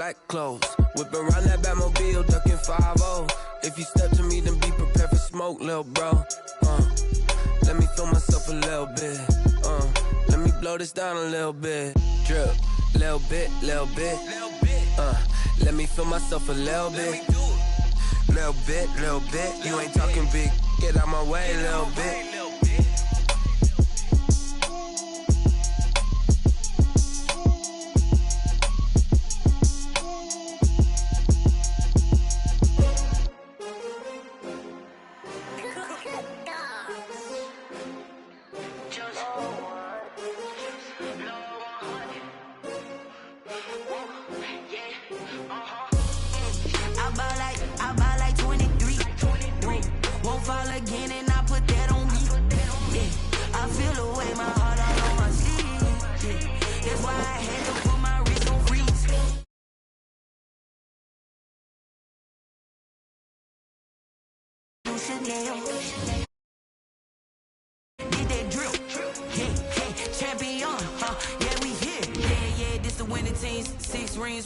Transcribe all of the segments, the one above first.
black clothes. Whip around that Batmobile, ducking 5-0. If you step to me, then be prepared for smoke, lil' bro. Let me feel myself a little bit. Let me blow this down a little bit. Drip, little bit, little bit. Let me feel myself a little bit. Little bit, little bit. You ain't talking big. Get out my way, little bit.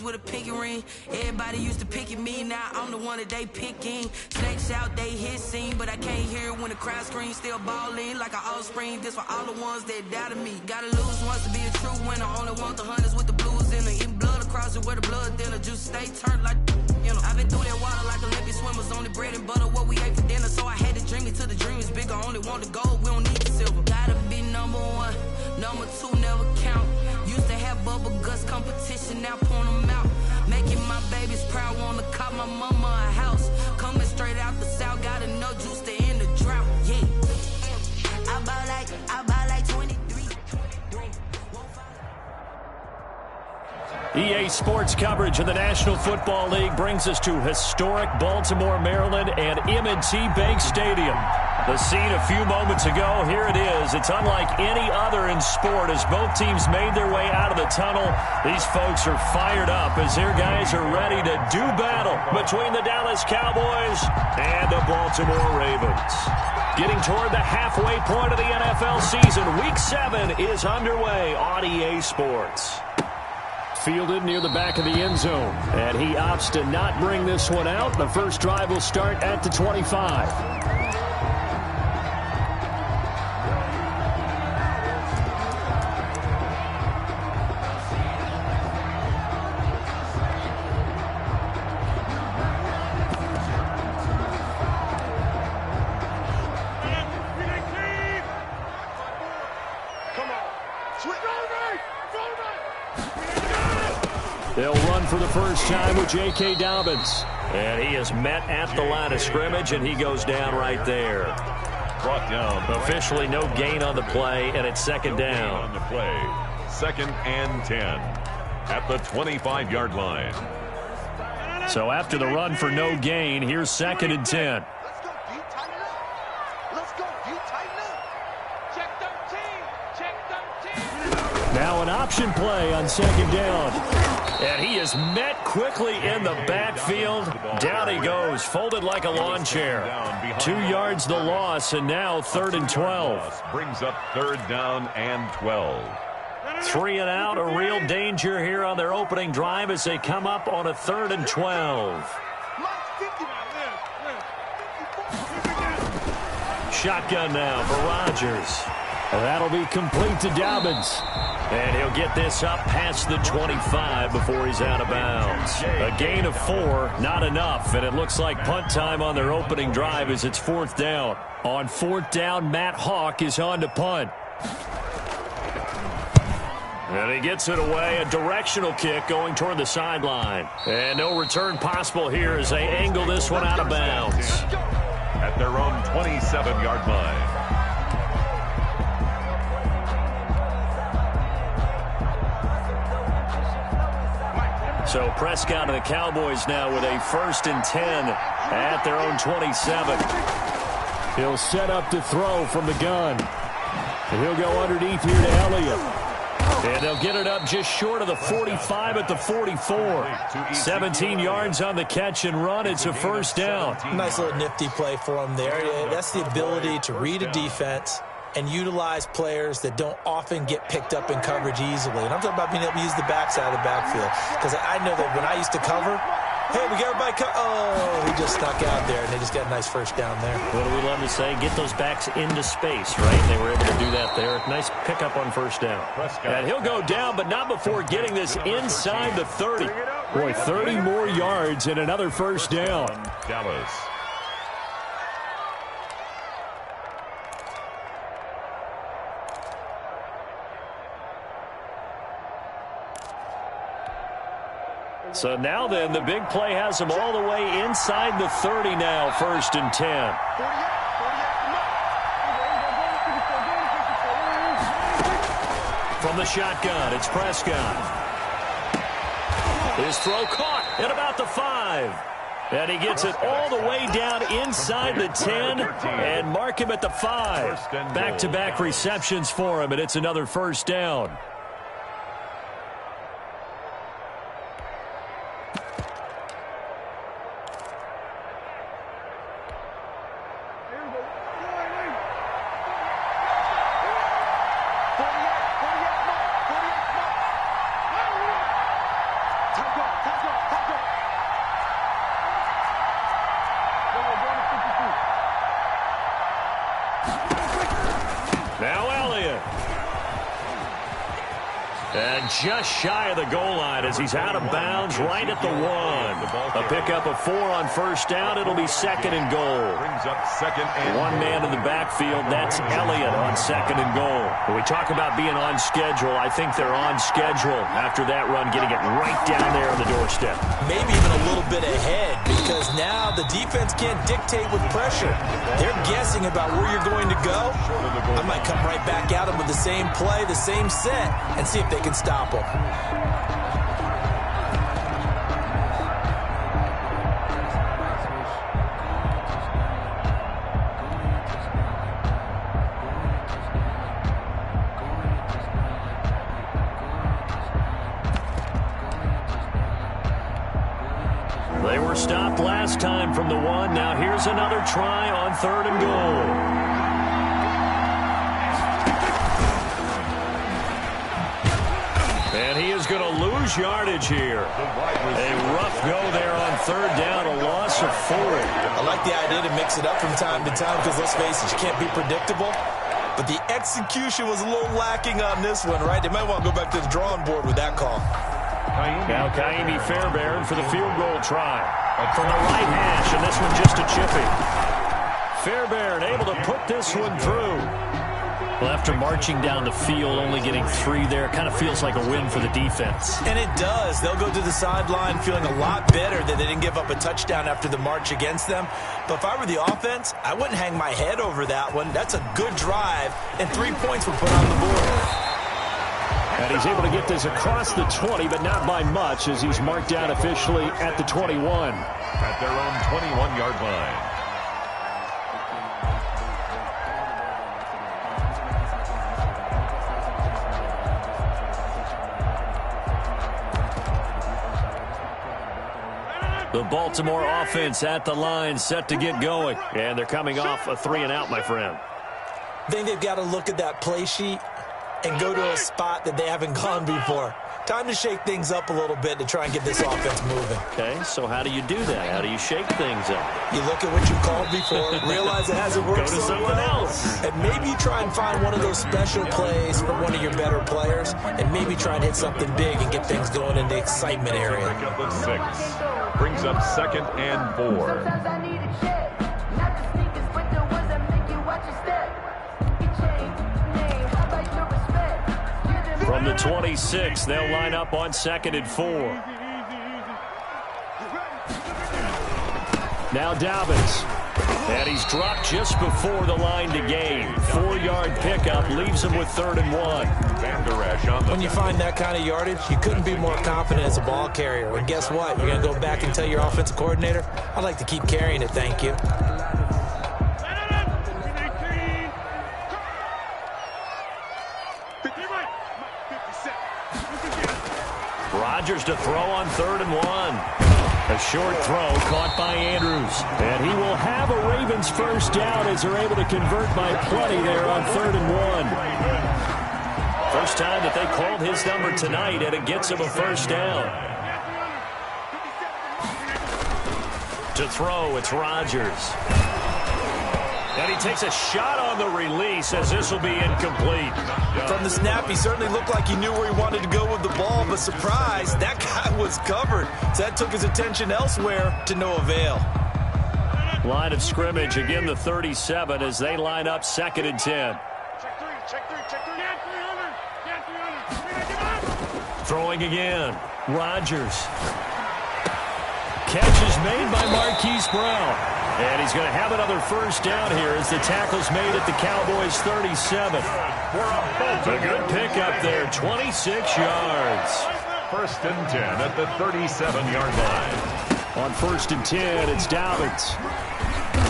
With a pinky ring, everybody used to pick at me. Now I'm the one that they picking. Snakes out, they hit scene, but I can't hear it when the crowd screams. Still balling like an offspring. This for all the ones that doubted me. Gotta lose once to be a true winner. Only want the hunters with the blues in it. Eating blood across it where the blood thinner. Just stay turned like you know. I've been through that water like Olympic swimmers. Only bread and butter what we ate for dinner. So I had to dream it till the dream is bigger. Only want the gold, we don't need the silver. Gotta be number one, number two never count. Used to have bubble guts competition, now point them out. Making my babies proud, wanna cop my mama a house. Coming straight out the south, got enough juice to end the drought. Yeah, I buy like 23. EA Sports coverage of the National Football League brings us to historic Baltimore, Maryland, and M&T Bank Stadium. The scene a few moments ago, here it is. It's unlike any other in sport as both teams made their way out of the tunnel. These folks are fired up as their guys are ready to do battle between the Dallas Cowboys and the Baltimore Ravens. Getting toward the halfway point of the NFL season, Week 7 is underway on EA Sports. Fielded near the back of the end zone, and he opts to not bring this one out. The first drive will start at the 25. They'll run for the first time with J.K. Dobbins. And he is met at the line of scrimmage, and he goes down right there. Brought down. Officially no gain on the play, and it's second down. On the play, 2nd and 10 at the 25-yard line. So after the run for no gain, here's 2nd and 10. Let's go, D, tighten up. Let's go, D, tighten up. Check 13. Check 13. Now an option play on 2nd down. And he is met quickly in the backfield. Down he goes, folded like a lawn chair. 2 yards the loss, and now 3rd and 12. Brings up 3rd down and 12. 3 and out, a real danger here on their opening drive as they come up on a 3rd and 12. Shotgun now for Rodgers. That'll be complete to Dobbins. And he'll get this up past the 25 before he's out of bounds. A gain of 4, not enough, and it looks like punt time on their opening drive as it's 4th down. On 4th down, Matt Hawk is on to punt. And he gets it away, a directional kick going toward the sideline. And no return possible here as they angle this one out of bounds. At their own 27-yard line. So Prescott and the Cowboys now with a 1st and 10 at their own 27. He'll set up to throw from the gun. And he'll go underneath here to Elliott. And they'll get it up just short of the 45 at the 44. 17 yards on the catch and run. It's a 1st down. Nice little nifty play for him there. That's the ability to read a defense and utilize players that don't often get picked up in coverage easily. And I'm talking about being able to use the backside of the backfield. Because I know that when I used to cover, hey, we got everybody oh, he just snuck out there, and they just got a nice first down there. What do we love to say? Get those backs into space, right? They were able to do that there. Nice pickup on first down. And he'll go down, but not before getting this inside the 30. Boy, 30 more yards and another first down. Dallas. So now then, the big play has them all the way inside the 30 now, 1st and 10. From the shotgun, it's Prescott. His throw caught at about the 5. And he gets it all the way down inside the 10 and mark him at the 5. Back-to-back receptions for him, and it's another first down. Just shy of the goal line as he's out of bounds right at the 1. A pickup of 4 on first down. It'll be 2nd and goal. Brings up 2nd and one man in the backfield. That's Elliott on 2nd and goal. When we talk about being on schedule, I think they're on schedule after that run, getting it right down there on the doorstep. Maybe even a little bit ahead, because now the defense can't dictate with pressure. They're guessing about where you're going to go. I might come right back at them with the same play, the same set, and see if they can stop them. They were stopped last time from the 1. Now here's another try on 3rd and goal. And he is going to lose yardage here. A rough go there on 3rd down, a loss of 4. I like the idea to mix it up from time to time because, let's face it, you can't be predictable. But the execution was a little lacking on this one, right? They might want to go back to the drawing board with that call. Now Kaimi Fairbairn for the field goal try. From the right hash, and this one just a chippy. Fairbairn able to put this one through. Well, after marching down the field, only getting 3 there, it kind of feels like a win for the defense. And it does. They'll go to the sideline feeling a lot better that they didn't give up a touchdown after the march against them. But if I were the offense, I wouldn't hang my head over that one. That's a good drive, and 3 points were put on the board. And he's able to get this across the 20, but not by much, as he's marked down officially at the 21. At their own 21-yard line. The Baltimore offense at the line, set to get going. And they're coming off a 3-and-out, my friend. I think they've got to look at that play sheet and go to a spot that they haven't gone before. Time to shake things up a little bit to try and get this offense moving. Okay, so how do you do that? How do you shake things up? You look at what you called before, realize it hasn't worked Go to so something well, else. and maybe try and find one of those special plays from one of your better players, and maybe try and hit something big and get things going in the excitement area. Pickup of 6. Brings up 2nd and 4. From the 26, they'll line up on 2nd and 4. Now Dobbins. And he's dropped just before the line to gain. 4-yard pickup leaves him with 3rd and 1. When you find that kind of yardage, you couldn't be more confident as a ball carrier. And guess what? You're going to go back and tell your offensive coordinator, I'd like to keep carrying it, thank you. Rodgers to throw on 3rd and 1. A short throw caught by Andrews. And he will have a Ravens first down as they're able to convert by plenty there on 3rd and 1. First time that they called his number tonight, and it gets him a first down. To throw, it's Rodgers. And he takes a shot on the release as this will be incomplete. From the snap, he certainly looked like he knew where he wanted to go with the ball, but surprise, that guy was covered. So that took his attention elsewhere to no avail. Line of scrimmage, again the 37 as they line up 2nd and 10. Throwing again, Rodgers. Catch is made by Marquise Brown. And he's going to have another first down here as the tackle's made at the Cowboys' 37. A good pickup there, 26 yards. 1st and 10 at the 37-yard line. On 1st and 10, it's Dobbins.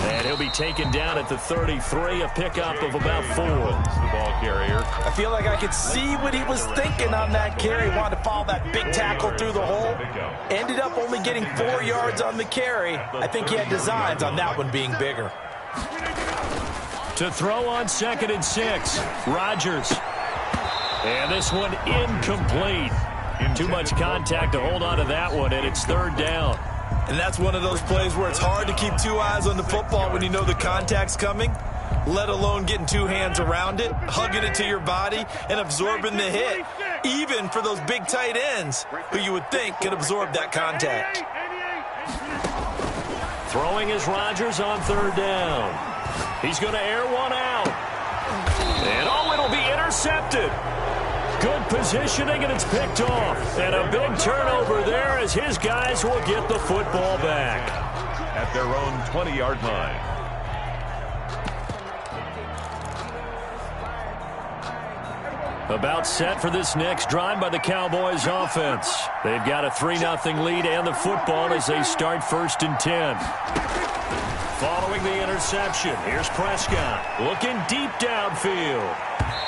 And he'll be taken down at the 33, a pickup of about 4. The ball carrier. I feel like I could see what he was thinking on that carry. He wanted to follow that big tackle through the hole. Ended up only getting 4 yards on the carry. I think he had designs on that one being bigger. To throw on 2nd and 6, Rodgers. And this one incomplete. Too much contact to hold on to that one, and it's 3rd down. And that's one of those plays where it's hard to keep 2 eyes on the football when you know the contact's coming, let alone getting 2 hands around it, hugging it to your body, and absorbing the hit, even for those big tight ends who you would think could absorb that contact. Throwing is Rodgers on 3rd down. He's going to air one out. And it'll be intercepted. Good positioning, and it's picked off. And a big turnover there as his guys will get the football back. At their own 20-yard line. About set for this next drive by the Cowboys offense. They've got a 3-0 lead and the football as they start 1st and 10. Following the interception, here's Prescott looking deep downfield.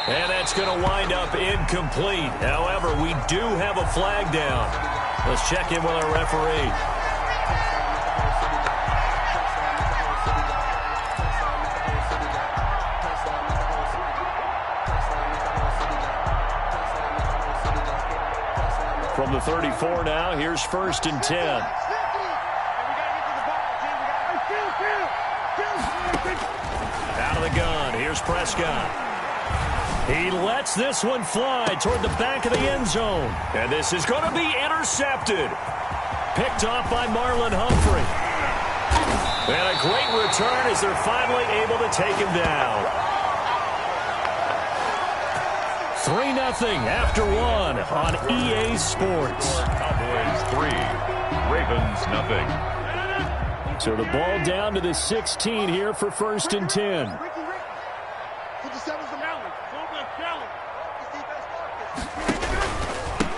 And that's going to wind up incomplete. However, we do have a flag down. Let's check in with our referee. From the 34 now, here's 1st and 10. Out of the gun, here's Prescott. He lets this one fly toward the back of the end zone. And this is going to be intercepted. Picked off by Marlon Humphrey. And a great return as they're finally able to take him down. 3-0 after 1 on EA Sports. Cowboys 3, Ravens 0. So the ball down to the 16 here for 1st and 10.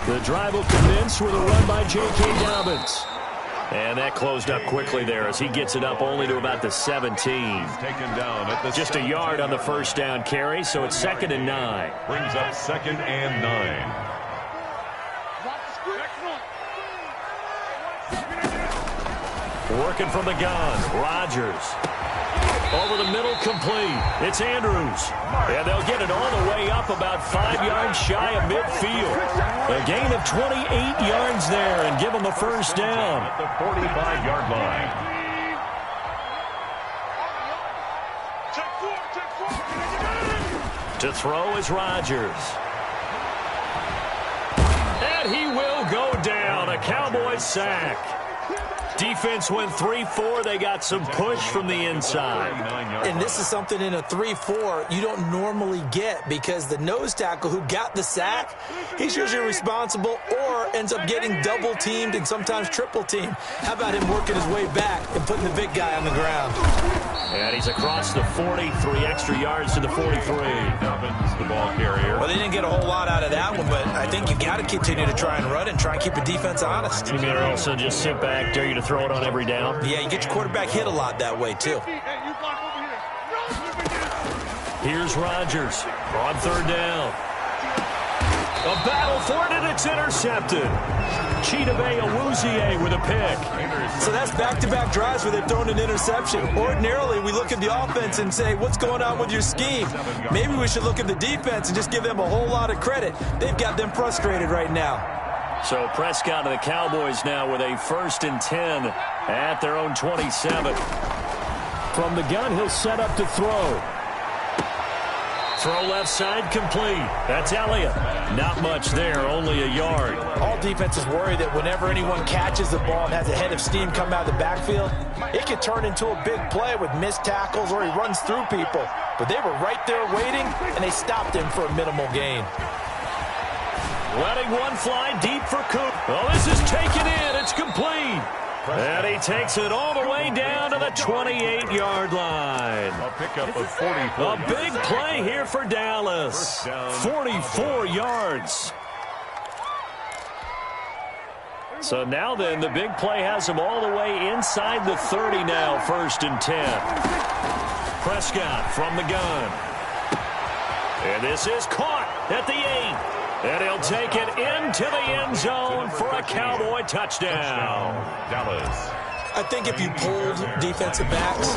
The drive will commence with a run by J.K. Dobbins. And that closed up quickly there as he gets it up only to about the 17. Taken down at the Just a yard on the first down carry, so it's 2nd and 9. Brings up 2nd and 9. Working from the gun, Rodgers. Over the middle, complete. It's Andrews. And they'll get it all the way up about 5 yards shy of midfield. A gain of 28 yards there and give them a first down. At the 45-yard line. To throw is Rodgers. And he will go down. A Cowboys sack. Defense went 3-4. They got some push from the inside. And this is something in a 3-4 you don't normally get because the nose tackle who got the sack, he's usually responsible or ends up getting double-teamed and sometimes triple-teamed. How about him working his way back and putting the big guy on the ground? And he's across the 40, 3 extra yards to the 43. Dobbins, the ball carrier. Well, they didn't get a whole lot out of that one, but I think you got to continue to try and run and try and keep the defense honest. You mean also just sit back, dare you to throw it on every down? Yeah, you get your quarterback hit a lot that way, too. Here's Rodgers on 3rd down. A battle for it, and it's intercepted. Chidobe Awuzie with a pick. So that's back-to-back drives where they've thrown an interception. Ordinarily, we look at the offense and say, what's going on with your scheme? Maybe we should look at the defense and just give them a whole lot of credit. They've got them frustrated right now. So Prescott and the Cowboys now with a 1st and 10 at their own 27. From the gun, he'll set up to throw. Throw left side complete. That's Elliott. Not much there, only a yard. All defenses worry that whenever anyone catches the ball and has a head of steam come out of the backfield, it could turn into a big play with missed tackles or he runs through people. But they were right there waiting, and they stopped him for a minimal gain. Letting one fly deep for Cook. Oh, this is taken in. It's complete. And he takes it all the way down to the 28-yard line. A pickup of 44. A big play here for Dallas. 44 yards. So now then, the big play has him all the way inside the 30 now, 1st and 10. Prescott from the gun. And this is caught at the 8. And he'll take it into the end zone for a Cowboy touchdown. Dallas. I think if you polled defensive backs,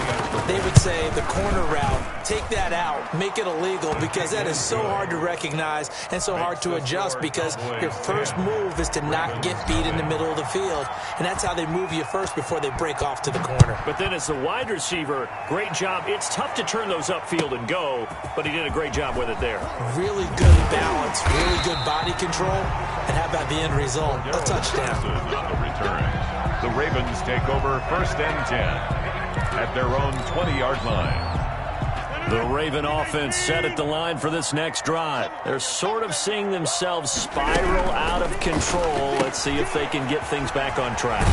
they would say the corner route, take that out, make it illegal, because that is so hard to recognize and so hard to adjust, because your first move is to not get beat in the middle of the field. And that's how they move you first before they break off to the corner. But then as the wide receiver, great job. It's tough to turn those upfield and go, but he did a great job with it there. Really good balance, really good body control. And how about the end result? A touchdown. On the return. The Ravens take over 1st and 10 at their own 20-yard line. The Raven offense set at the line for this next drive. They're sort of seeing themselves spiral out of control. Let's see if they can get things back on track.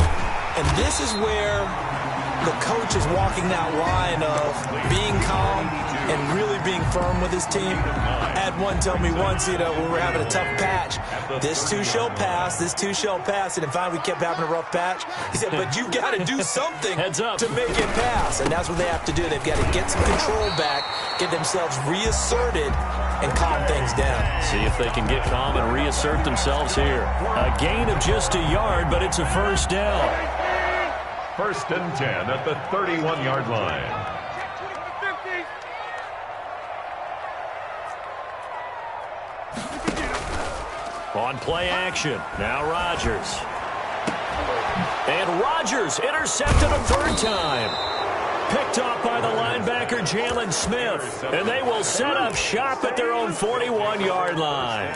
And this is where the coach is walking that line of being calm and really being firm with his team. I had one tell me once, when we were having a tough patch, this too shall pass, this too shall pass. And finally we kept having a rough patch. He said, but you got to do something Heads up. to make it pass. And that's what they have to do. They've got to get some control back, get themselves reasserted, and calm things down. See if they can get calm and reassert themselves here. A gain of just a yard, but it's a 1st down. 1st and 10 at the 31-yard line. On play action, now Rodgers. And Rodgers intercepted a 3rd time. Picked off by the linebacker Jalen Smith. And they will set up shop at their own 41-yard line.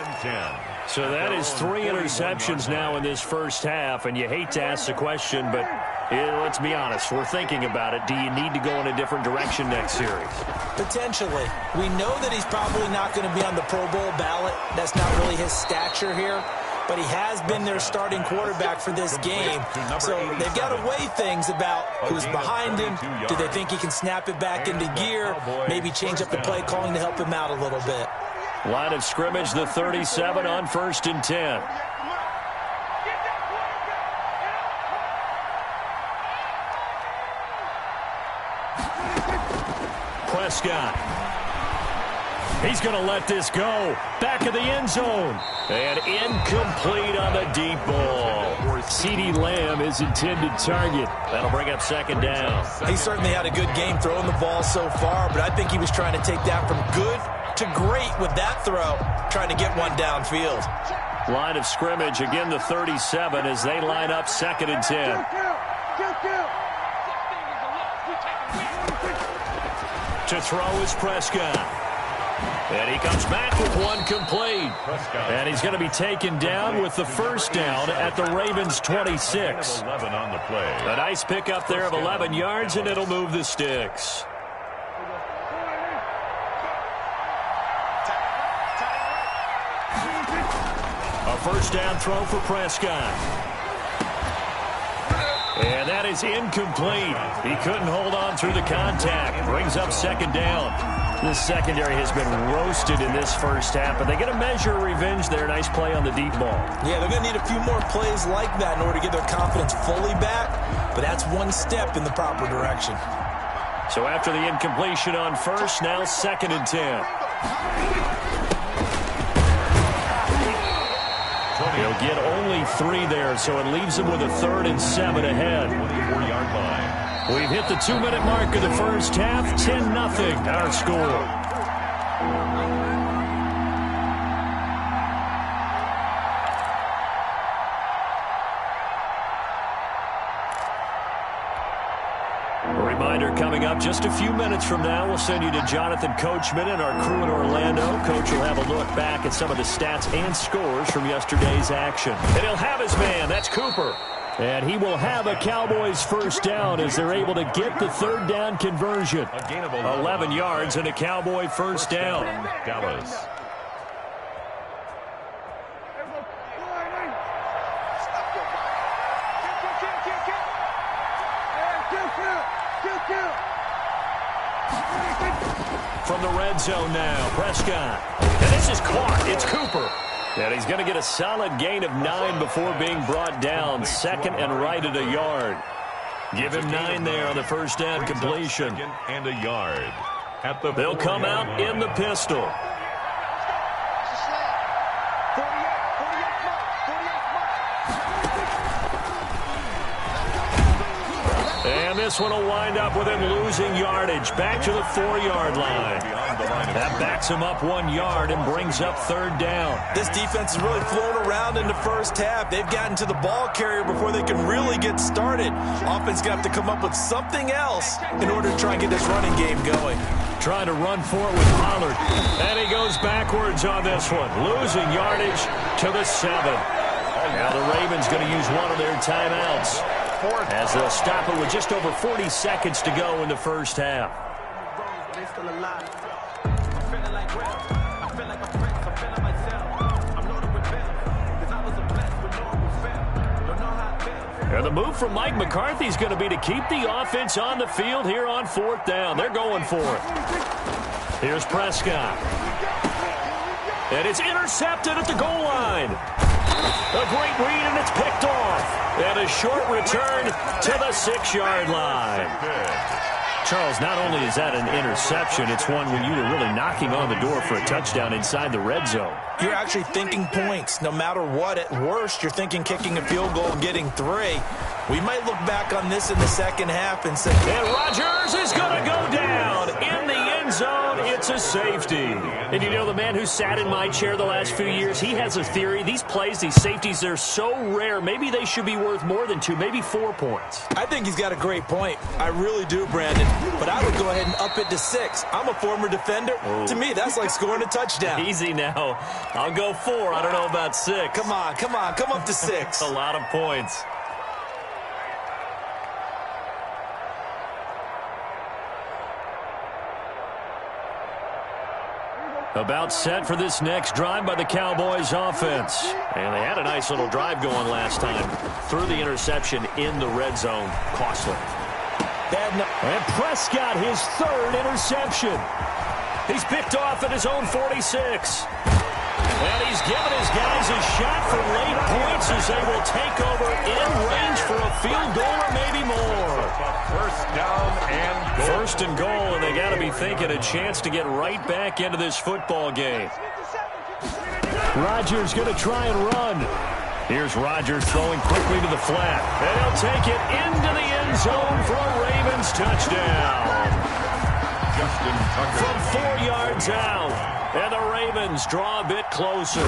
So that is 3 interceptions now in this first half. And you hate to ask the question, but let's be honest. We're thinking about it. Do you need to go in a different direction next series? Potentially. We know that he's probably not going to be on the Pro Bowl ballot. That's not really his stature here. But he has been their starting quarterback for this game. So they've got to weigh things about who's behind him. Do they think he can snap it back into gear? Maybe change up the play calling to help him out a little bit. Line of scrimmage, the 37 on 1st and 10. Prescott. He's going to let this go. Back of the end zone. And incomplete on the deep ball. CeeDee Lamb is intended target. That'll bring up 2nd down. He certainly had a good game throwing the ball so far, but I think he was trying to take that from good to great with that throw, trying to get one downfield. Line of scrimmage, again the 37 as they line up 2nd and 10. To throw is Prescott. And he comes back with one complete. And he's going to be taken down with the 1st down at the Ravens' 26. 11 on the play. A nice pickup there of 11 yards, and it'll move the sticks. A 1st down throw for Prescott. And that is incomplete. He couldn't hold on through the contact. Brings up 2nd down. This secondary has been roasted in this first half, but they get a measure of revenge there. Nice play on the deep ball. Yeah, they're going to need a few more plays like that in order to get their confidence fully back, but that's one step in the proper direction. So after the incompletion on 1st, now 2nd and 10. They'll get only 3 there, so it leaves them with a 3rd and 7 ahead. 24-yard line. We've hit the 2-minute mark of the first half. 10-0 our score. Reminder coming up just a few minutes from now. We'll send you to Jonathan Coachman and our crew in Orlando. Coach will have a look back at some of the stats and scores from yesterday's action. And he'll have his man. That's Cooper. And he will have a Cowboys first down as they're able to get the 3rd down conversion. A gain of 11 yards and a Cowboy first down. Dallas. From the red zone now, Prescott. And this is caught. It's Cooper. And he's going to get a solid gain of 9 before being brought down. 2nd and right at a yard. Give him 9 there on the first down completion. 2nd and a yard. They'll come out in the pistol. And this one will wind up with him losing yardage. Back to the 4-yard line. That backs him up 1 yard and brings up 3rd down. This defense is really flown around in the first half. They've gotten to the ball carrier before they can really get started. Offense going to have to come up with something else in order to try and get this running game going. Trying to run for it with Pollard. And he goes backwards on this one. Losing yardage to the 7. Now the Ravens going to use one of their timeouts as they'll stop it with just over 40 seconds to go in the first half. And the move from Mike McCarthy is going to be to keep the offense on the field here on 4th down. They're going for it. Here's Prescott. And it's intercepted at the goal line. A great read, and it's picked off. And a short return to the 6-yard line. Charles, not only is that an interception, it's one when you were really knocking on the door for a touchdown inside the red zone. You're actually thinking points. No matter what, at worst, you're thinking kicking a field goal and getting 3. We might look back on this in the second half and say... And Rodgers is going to go down in the end zone. It's a safety. And you know, the man who sat in my chair the last few years, he has a theory. These plays, these safeties, they're so rare. Maybe they should be worth more than 2, maybe 4 points. I think he's got a great point. I really do, Brandon. But I would go ahead and up it to 6. I'm a former defender. To me, that's like scoring a touchdown. Easy now. I'll go 4. I don't know about 6. Come on. Come up to 6. A lot of points. About set for this next drive by the Cowboys offense. And they had a nice little drive going last time. Threw the interception in the red zone. Costly. And Prescott, his 3rd interception. He's picked off at his own 46. And he's given his guys a shot for late points as they will take over in range for a field goal or maybe more. First down and goal. First and goal, and they got to be thinking a chance to get right back into this football game. Rodgers going to try and run. Here's Rodgers throwing quickly to the flat. And he'll take it into the end zone for a Ravens touchdown. Justin Tucker. From 4 yards out. And the Ravens draw a bit closer.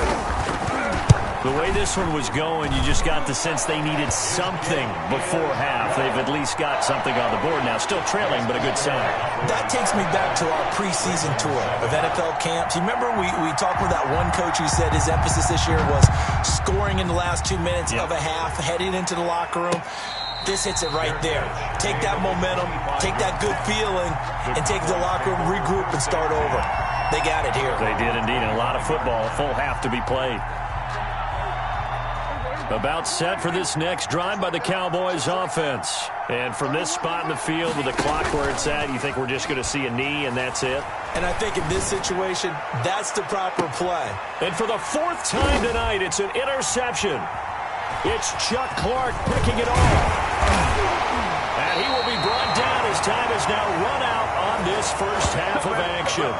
The way this one was going, you just got the sense they needed something before half. They've at least got something on the board now. Still trailing, but a good sign. That takes me back to our preseason tour of NFL camps. You remember we talked with that one coach who said his emphasis this year was scoring in the last 2 minutes of a half, heading into the locker room. This hits it right there. Take that momentum, take that good feeling, and take the locker room, regroup, and start over. They got it here. They did indeed, and a lot of football, a full half to be played. About set for this next drive by the Cowboys offense. And from this spot in the field with the clock where it's at, you think we're just going to see a knee and that's it? And I think in this situation, that's the proper play. And for the 4th time tonight, it's an interception. It's Chuck Clark picking it off. And he will be brought down as time is now run out on this first half of action.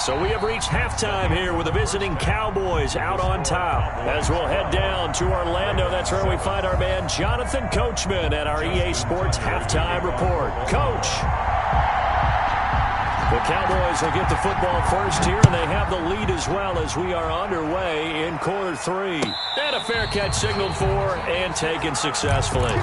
So we have reached halftime here with the visiting Cowboys out on top. As we'll head down to Orlando, that's where we find our man Jonathan Coachman at our EA Sports Halftime Report. Coach. The Cowboys will get the football first here, and they have the lead as well as we are underway in quarter 3. And a fair catch signaled for and taken successfully.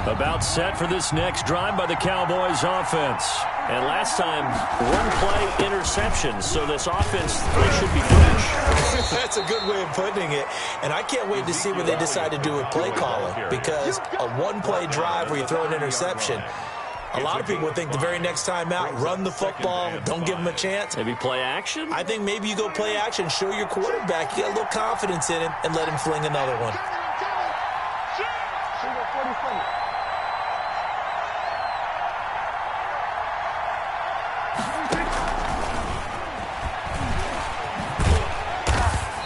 About set for this next drive by the Cowboys offense. And last time, one-play interception, so this offense, they should be fresh. That's a good way of putting it. And I can't wait to see what they decide to do with play calling, because a one-play drive where you throw an interception, a lot of people would think the very next time out, run the football, don't give them a chance. Maybe play action? I think maybe you go play action, show your quarterback, you get a little confidence in him, and let him fling another one.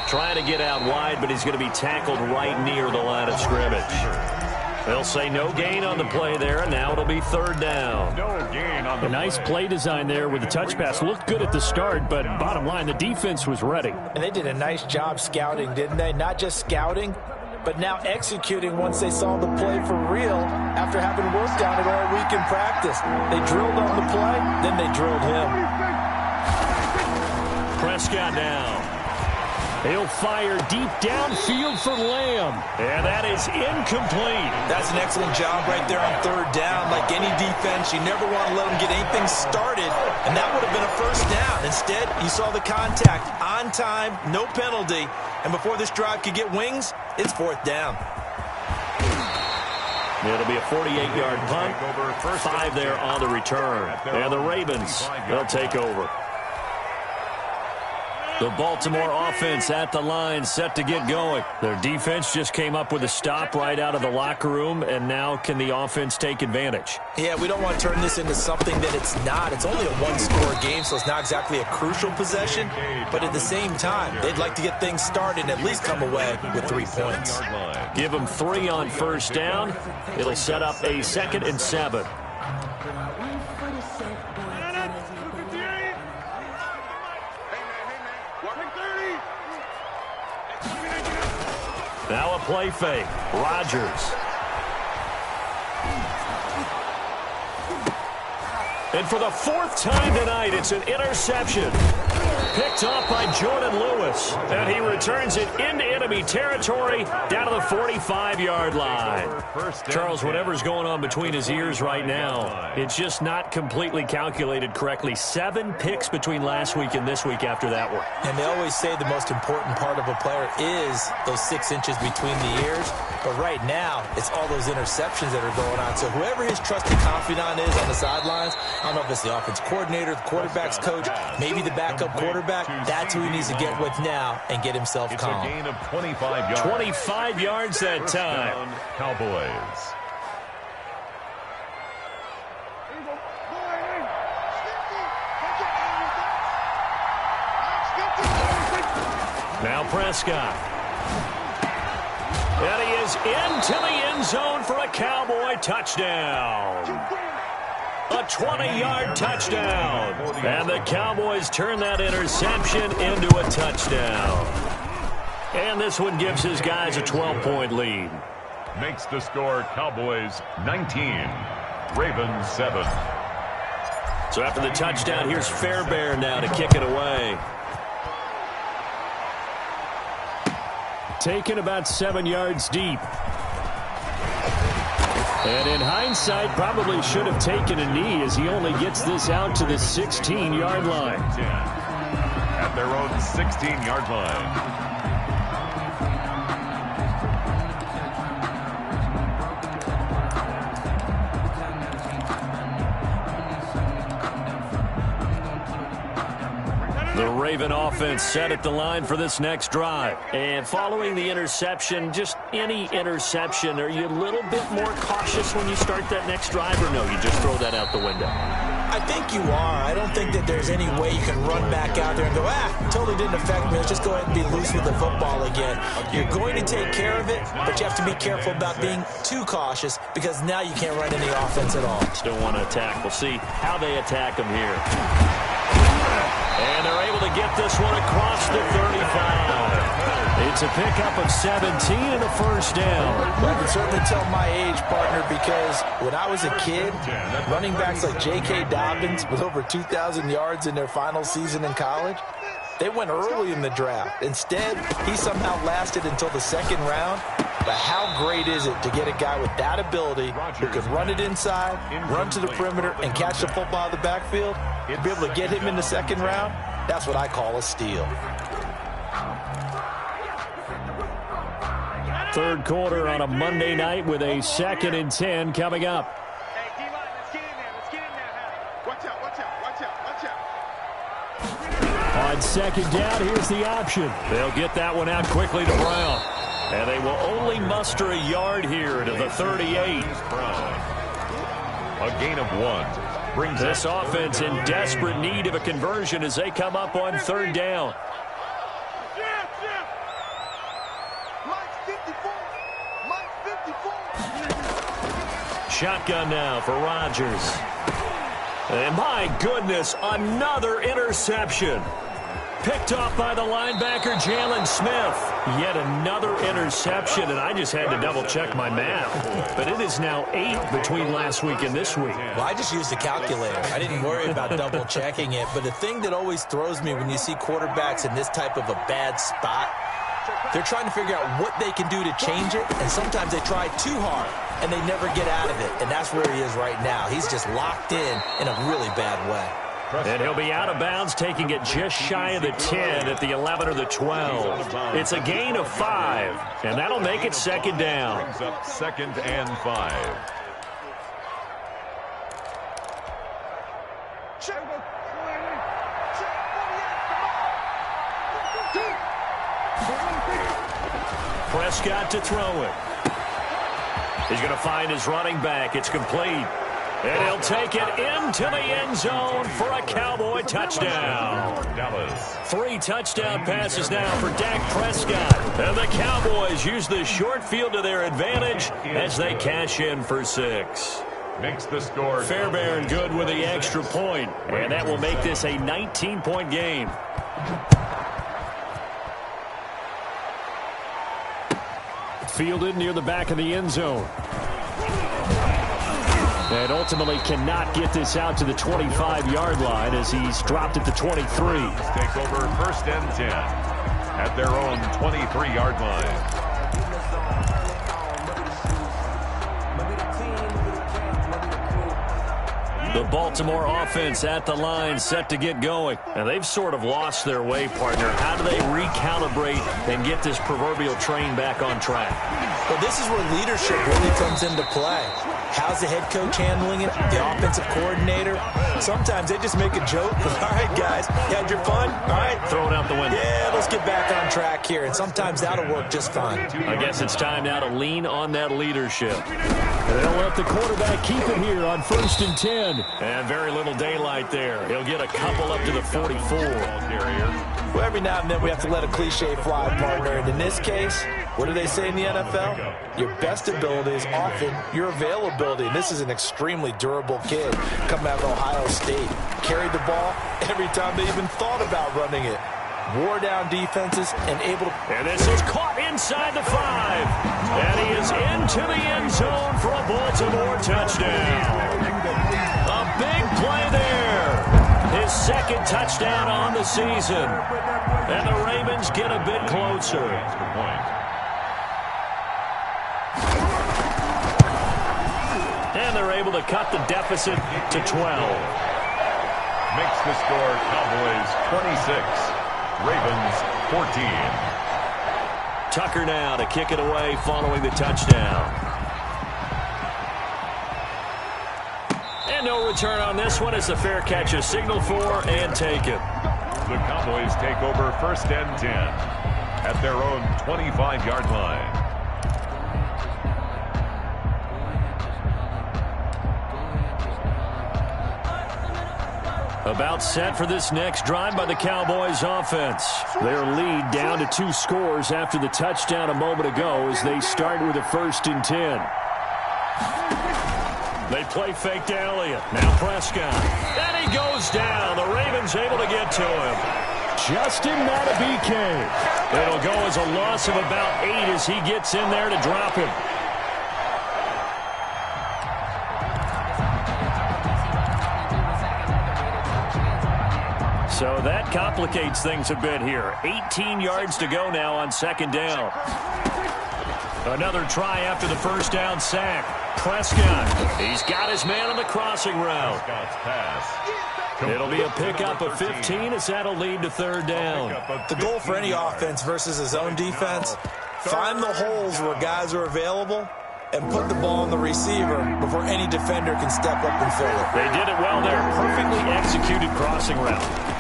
Trying to get out wide, but he's going to be tackled right near the line of scrimmage. They'll say no gain on the play there, and now it'll be third down. No gain on the A nice play design there with the touch pass. Looked good at the start, but bottom line, the defense was ready. And they did a nice job scouting, didn't they? Not just scouting, but now executing once they saw the play for real after having worked on it all week in practice. They drilled on the play, then they drilled him. Prescott now. He'll fire deep downfield for Lamb. And that is incomplete. That's an excellent job right there on third down. Like any defense, you never want to let them get anything started, and that would have been a first down. Instead, you saw the contact on time, no penalty, and before this drive could get wings, it's fourth down. It'll be a 48-yard punt, 5 there on the return. And the Ravens, they'll take over. The Baltimore offense at the line, set to get going. Their defense just came up with a stop right out of the locker room, and now can the offense take advantage? Yeah, we don't want to turn this into something that it's not. It's only a one-score game, so it's not exactly a crucial possession. But at the same time, they'd like to get things started and at least come away with 3 points. Give them 3 on first down. It'll set up a 2nd and 7. Now a play fake. Rodgers. And for the 4th time tonight, it's an interception. Picked off by Jordan Lewis. And he returns it into enemy territory down to the 45-yard line. Charles, whatever's going on between his ears right now, it's just not completely calculated correctly. 7 picks between last week and this week after that one. And they always say the most important part of a player is those 6 inches between the ears. But right now, it's all those interceptions that are going on. So whoever his trusted confidant is on the sidelines, I don't know if it's the offense coordinator, the quarterback's coach, maybe the backup quarterback, that's who he needs to get with now and get himself calm. It's a gain of 25 yards. 25 yards that time. Cowboys. Now Prescott. And he is into the end zone for a Cowboy touchdown. A 20-yard touchdown. And the Cowboys turn that interception into a touchdown. And this one gives his guys a 12-point lead. Makes the score Cowboys 19, Ravens 7. So after the touchdown, here's Fairbairn now to kick it away. Taken about 7 yards deep. And in hindsight, probably should have taken a knee as he only gets this out to the 16-yard line. At their own 16-yard line. The Raven offense set at the line for this next drive. And following the interception, just any interception, are you a little bit more cautious when you start that next drive, or no, you just throw that out the window? I think you are. I don't think that there's any way you can run back out there and go, totally didn't affect me. Let's just go ahead and be loose with the football again. You're going to take care of it, but you have to be careful about being too cautious because now you can't run any offense at all. Still want to attack. We'll see how they attack them here. And they're able to get this one across the 35. It's a pickup of 17 and a first down. Well, I can certainly tell my age, partner, because when I was a kid, running backs like J.K. Dobbins with over 2,000 yards in their final season in college, they went early in the draft. Instead, he somehow lasted until the second round. But how great is it to get a guy with that ability who can run it inside, run to the perimeter, and catch the football out of the backfield? To be able to get him in the second round, that's what I call a steal. Third quarter on a Monday night with a 2nd and 10 coming up. Hey, D-line, let's get in there. Let's get in there. Watch out, watch out, watch out, watch out. On second down, here's the option. They'll get that one out quickly to Brown. And they will only muster a yard here to the 38. A gain of 1 brings this offense in desperate need of a conversion as they come up on third down. Shotgun now for Rodgers. And my goodness, another interception. Picked off by the linebacker, Jalen Smith. Yet another interception, and I just had to double-check my math. But it is now 8 between last week and this week. Well, I just used a calculator. I didn't worry about double-checking it. But the thing that always throws me when you see quarterbacks in this type of a bad spot, they're trying to figure out what they can do to change it, and sometimes they try too hard, and they never get out of it. And that's where he is right now. He's just locked in a really bad way. And he'll be out of bounds, taking it just shy of the 10 at the 11 or the 12. It's a gain of 5, and that'll make it second down. Brings up 2nd and 5. Prescott to throw it. He's going to find his running back. It's complete. And he'll take it into the end zone for a Cowboy touchdown. 3 touchdown passes now for Dak Prescott. And the Cowboys use the short field to their advantage as they cash in for 6. Makes the score. Fairbairn good with the extra point. And that will make this a 19-point game. Fielded near the back of the end zone. And ultimately cannot get this out to the 25-yard line as he's dropped at the 23. Take over 1st and 10 at their own 23-yard line. The Baltimore offense at the line, set to get going. And they've sort of lost their way, partner. How do they recalibrate and get this proverbial train back on track? Well, this is where leadership really comes into play. How's the head coach handling it? The offensive coordinator? Sometimes they just make a joke. All right, guys, you had your fun? All right. Throw it out the window. Yeah, let's get back on track here. And sometimes that'll work just fine. I guess it's time now to lean on that leadership. And they'll let the quarterback keep it here on 1st and 10. And very little daylight there. He'll get a couple up to the 44. Well, every now and then we have to let a cliche fly, partner. And in this case, what do they say in the NFL? Your best ability is often your availability. And this is an extremely durable kid coming out of Ohio State. Carried the ball every time they even thought about running it. Wore down defenses and able to... And this is caught inside the 5. And he is into the end zone for a Baltimore touchdown. A big play there. His 2nd touchdown on the season. And the Ravens get a bit closer. And they're able to cut the deficit to 12. Makes the score Cowboys 26. Ravens 14. Tucker now to kick it away following the touchdown. And no return on this one. It's a fair catch, a signal for and taken. The Cowboys take over 1st and 10 at their own 25-yard line. About set for this next drive by the Cowboys offense. Their lead down to 2 scores after the touchdown a moment ago as they start with a 1st and 10. They play fake to Elliott. Now Prescott. And he goes down. The Ravens able to get to him. Justin Madubuike. It'll go as a loss of about 8 as he gets in there to drop him. So that complicates things a bit here. 18 yards to go now on 2nd down. Another try after the 1st down sack. Prescott. He's got his man on the crossing route. It'll be a pickup of 15 as that'll lead to 3rd down. The goal for any offense versus his own defense, find the holes where guys are available and put the ball on the receiver before any defender can step up and fill it. They did it well there. Perfectly executed crossing route.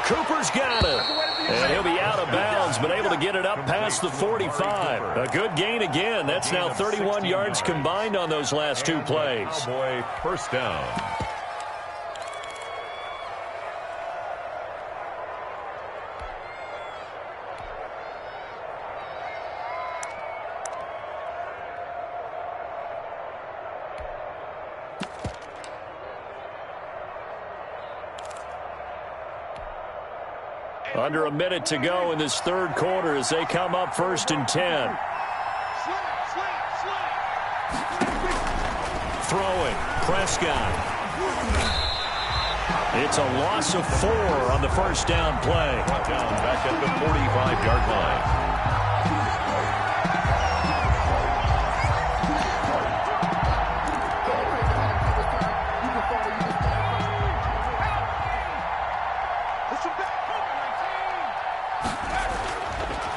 Cooper's got it. And he'll be out of bounds, but able to get it up past the 45. A good gain again. That's now 31 yards combined on those last 2 plays. Cowboy 1st down. Under a minute to go in this 3rd quarter as they come up 1st and 10. Throwing. Prescott. It's a loss of 4 on the 1st down play. Down back at the 45-yard line.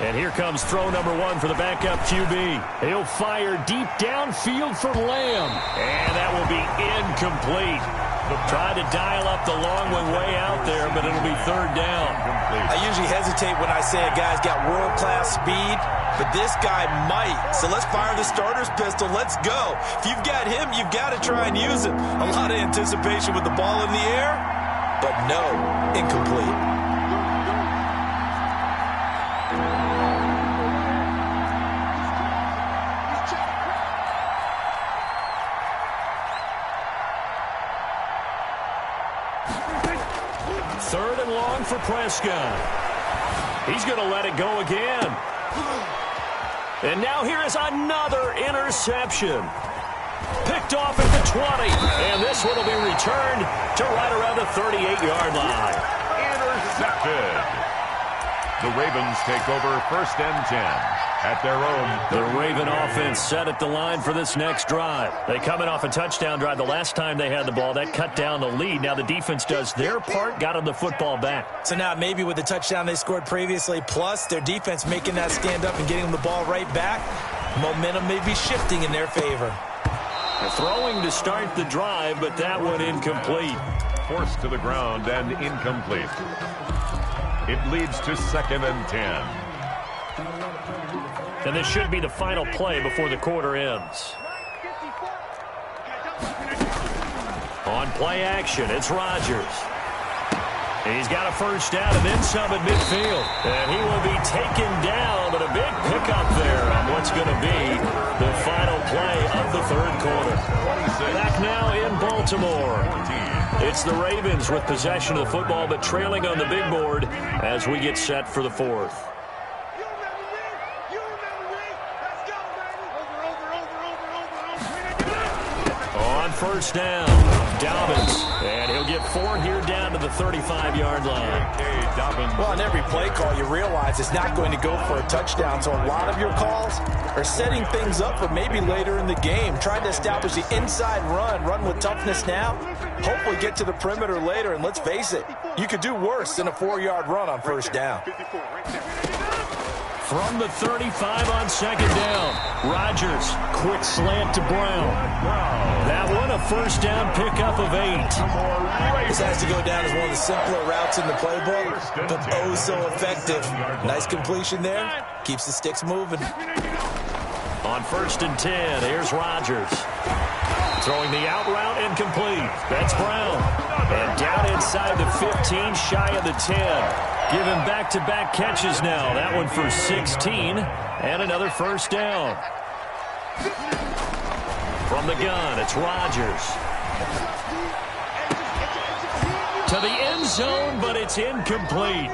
And here comes throw number 1 for the backup QB. He'll fire deep downfield for Lamb. And that will be incomplete. Tried to dial up the long one way out there, but it'll be 3rd down. I usually hesitate when I say a guy's got world-class speed, but this guy might. So let's fire the starter's pistol. Let's go. If you've got him, you've got to try and use him. A lot of anticipation with the ball in the air, but no, incomplete. For Prescott. He's going to let it go again. And now here is another interception. Picked off at the 20. And this one will be returned to right around the 38-yard line. Intercepted. The Ravens take over 1st and 10 at their own. The Raven offense set at the line for this next drive. They coming off a touchdown drive the last time they had the ball. That cut down the lead. Now the defense does their part, got them the football back. So now maybe with the touchdown they scored previously, plus their defense making that stand up and getting them the ball right back, momentum may be shifting in their favor. Throwing to start the drive, but that one incomplete. Forced to the ground and incomplete. It leads to 2nd and 10. And this should be the final play before the quarter ends. On play action, it's Rodgers. He's got a 1st down and then some at midfield. And he will be taken down, but a big pickup there on what's going to be the final play of the 3rd quarter. Back now in Baltimore. It's the Ravens with possession of the football, but trailing on the big board as we get set for the 4th. On 1st down, Dobbins. And he'll get 4 here down to the 35-yard line. Well, on every play call, you realize it's not going to go for a touchdown. So a lot of your calls are setting things up for maybe later in the game. Trying to establish the inside run with toughness now. Hopefully get to the perimeter later. And let's face it, you could do worse than a 4-yard run on 1st down. From the 35 on 2nd down, Rodgers, quick slant to Brown. That one a 1st down pickup of 8. This has to go down as one of the simpler routes in the playbook, but oh so effective. Nice completion there. Keeps the sticks moving. On 1st and 10, here's Rodgers. Throwing the out route, incomplete. That's Brown. And down inside the 15, shy of the 10. Giving back-to-back catches now. That one for 16, and another first down. From the gun, it's Rodgers. To the end zone, but it's incomplete.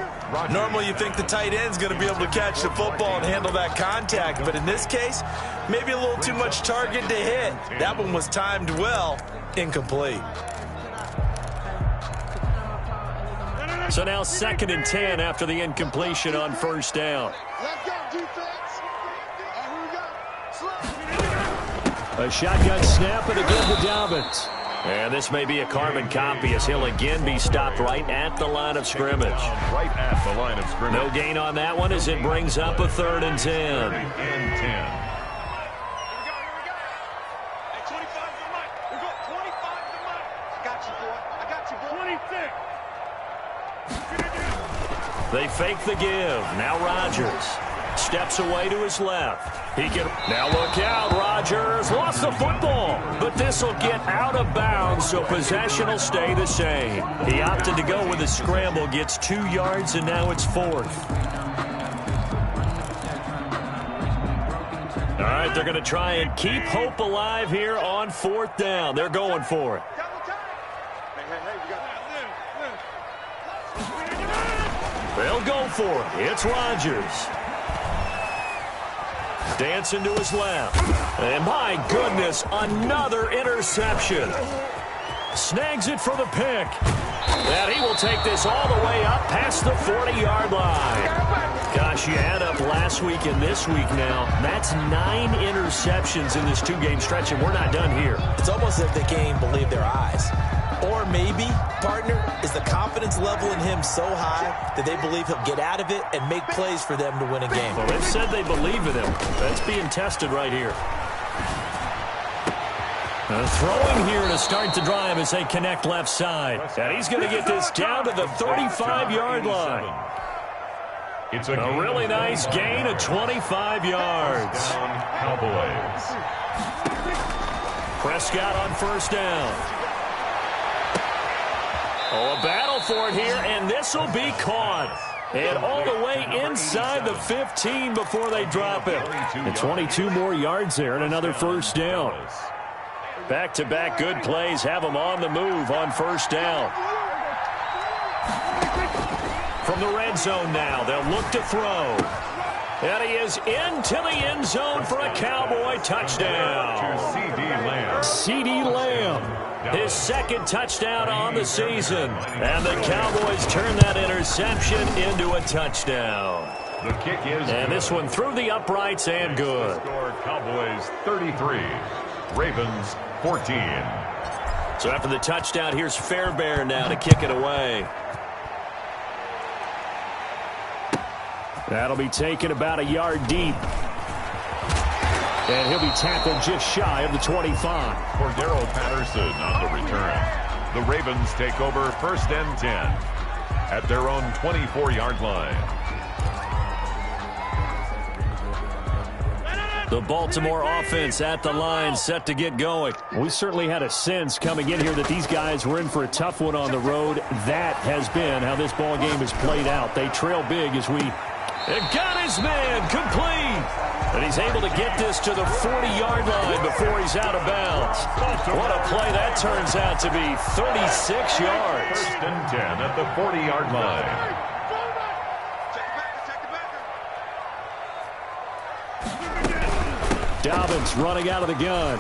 Normally you think the tight end's going to be able to catch the football and handle that contact, but in this case, maybe a little too much target to hit. That one was timed well, incomplete. So now 2nd and 10 after the incompletion on first down. Let's go, defense. Here we go. Slow. A shotgun snap and again to Dobbins. And this may be a carbon copy as he'll again be stopped right at the line of scrimmage. Right at the line of scrimmage. No gain on that one as it brings up a 3rd and 10. 3rd and 10. Hey, 25 to the mic. We go 25 to the mic. I got you, boy. I got you, boy. 26. They fake the give. Now Rodgers steps away to his left. He can now look out. Rodgers lost the football, but this will get out of bounds, so possession will stay the same. He opted to go with a scramble, gets 2 yards, and now it's 4th. All right, they're going to try and keep hope alive here on 4th down. They're going for it. They'll go for it. It's Rodgers. Dancing to his left. And my goodness, another interception. Snags it for the pick. And he will take this all the way up past the 40-yard line. Gosh, you add up last week and this week now. That's 9 interceptions in this 2-game stretch, and we're not done here. It's almost as if they can't even believe their eyes. Or maybe, partner, is the confidence level in him so high that they believe he'll get out of it and make plays for them to win a game. Well, they've said they believe in him. That's being tested right here. Throwing here to start the drive as they connect left side. And he's going to get this down to the 35-yard line. It's A really nice gain of 25 yards. Cowboys. Prescott on first down. Oh, a battle for it here, and this will be caught. And all the way inside the 15 before they drop it. And 22 more yards there and another first down. Back-to-back good plays have them on the move on first down. From the red zone now, they'll look to throw. And he is into the end zone for a Cowboy touchdown. CeeDee Lamb. His 2nd touchdown on the season. And the Cowboys turn that interception into a touchdown. The kick is and this one through the uprights and good. Score Cowboys 33, Ravens 14. So after the touchdown, here's Fairbairn now to kick it away. That'll be taken about a yard deep. And he'll be tackled just shy of the 25. Cordero Patterson on the return. The Ravens take over 1st and 10 at their own 24-yard line. The Baltimore offense at the line, set to get going. We certainly had a sense coming in here that these guys were in for a tough one on the road. That has been how this ball game has played out. They trail big as we got his man complete. And he's able to get this to the 40-yard line before he's out of bounds. What a play that turns out to be, 36 yards. 1st and 10 at the 40-yard line. Dobbins running out of the gun.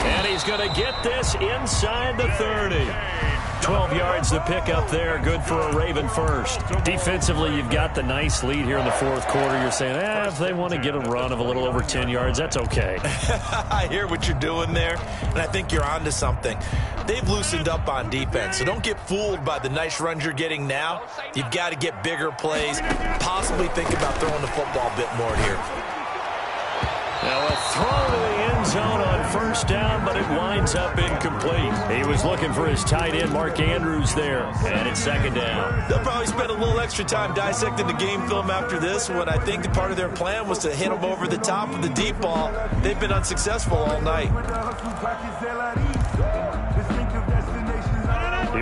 And he's going to get this inside the 30. 12 yards to pick up there. Good for a Raven first. Defensively, you've got the nice lead here in the 4th quarter. You're saying, if they want to get a run of a little over 10 yards, that's okay. I hear what you're doing there, and I think you're onto something. They've loosened up on defense, so don't get fooled by the nice runs you're getting now. You've got to get bigger plays, possibly think about throwing the football a bit more here. Now a throw to the end zone on first down, but it winds up incomplete. He was looking for his tight end, Mark Andrews, there, and it's 2nd down. They'll probably spend a little extra time dissecting the game film after this one. I think that part of their plan was to hit him over the top of the deep ball. They've been unsuccessful all night.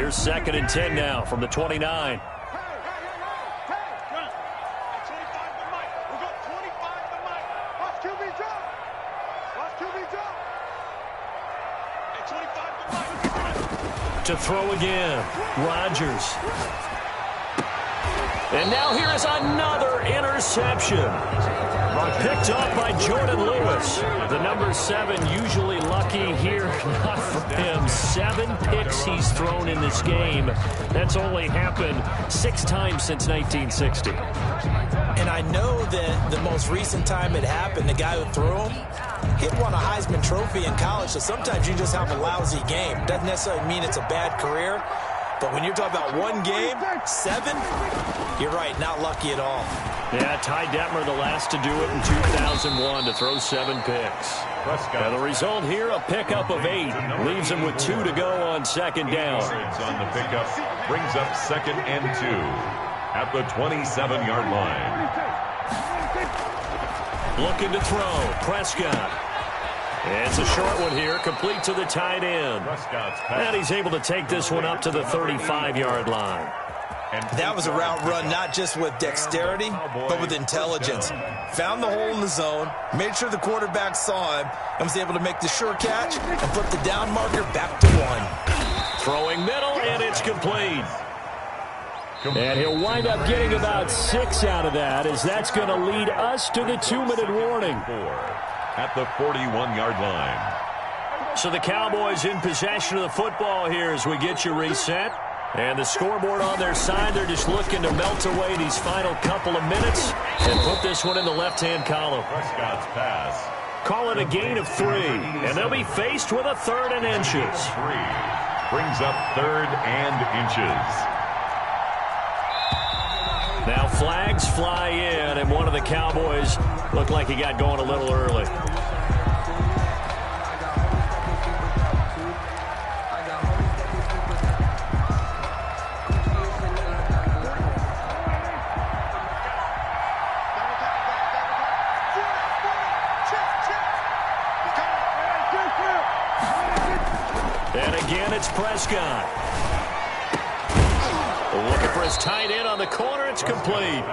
Here's 2nd and 10 now from the 29. To throw again, Rodgers. And now here is another interception. Picked off by Jordan Lewis. The number 7 usually lucky here. Not for him. 7 picks he's thrown in this game. That's only happened 6 times since 1960. And I know that the most recent time it happened, the guy who threw him, he won a Heisman Trophy in college, so sometimes you just have a lousy game. Doesn't necessarily mean it's a bad career, but when you're talking about one game, 7, you're right, not lucky at all. Yeah, Ty Detmer, the last to do it in 2001, to throw 7 picks. Now the result here, a pickup of 8. Leaves him with 2 to go on 2nd down. On the pickup brings up 2nd and 2 at the 27-yard line. Looking to throw, Prescott. It's a short one here, complete to the tight end. And he's able to take this one up to the 35-yard line. That was a route run not just with dexterity, but with intelligence. Found the hole in the zone, made sure the quarterback saw him, and was able to make the sure catch and flip the down marker back to 1. Throwing middle, and it's complete. And he'll wind up getting about 6 out of that, as that's going to lead us to the 2-minute warning. At the 41-yard line. So the Cowboys in possession of the football here as we get you reset. And the scoreboard on their side, they're just looking to melt away these final couple of minutes and put this one in the left-hand column. Prescott's pass. Call it a gain of 3, and they'll be faced with a 3rd and inches. 3 brings up 3rd and inches. Now flags fly in, and one of the Cowboys looked like he got going a little early. And again, it's Prescott. Looking for his tight end on the corner. It's complete.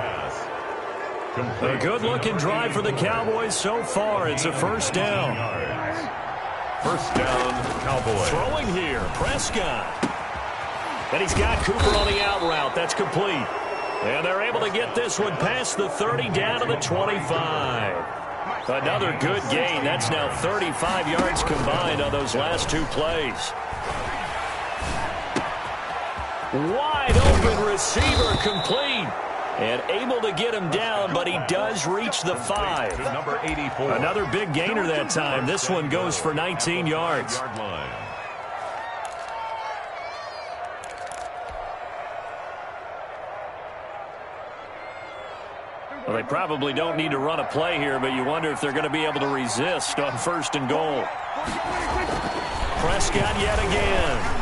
A good-looking drive for the Cowboys so far. It's a 1st down. 1st down, Cowboys. Throwing here, Prescott. And he's got Cooper on the out route. That's complete. And they're able to get this one past the 30 down to the 25. Another good gain. That's now 35 yards combined on those last 2 plays. Wide open receiver, complete. And able to get him down, but he does reach the 5. Number 84. Another big gainer that time. This one goes for 19 yards. Well, they probably don't need to run a play here, but you wonder if they're going to be able to resist on 1st and goal. Prescott yet again.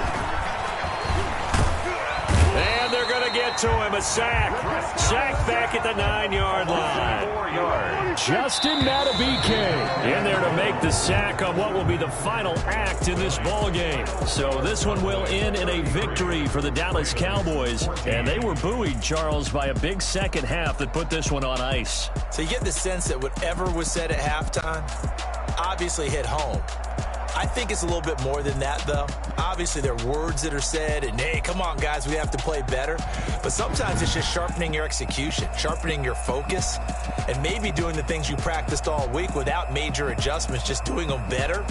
And they're going to get to him. A sack. Sack back at the 9-yard line. 4 yards. Justin Matabike in there to make the sack on what will be the final act in this ball game. So this one will end in a victory for the Dallas Cowboys. And they were buoyed, Charles, by a big second half that put this one on ice. So you get the sense that whatever was said at halftime obviously hit home. I think it's a little bit more than that, though. Obviously, there are words that are said, and, hey, come on, guys, we have to play better. But sometimes it's just sharpening your execution, sharpening your focus, and maybe doing the things you practiced all week without major adjustments, just doing them better.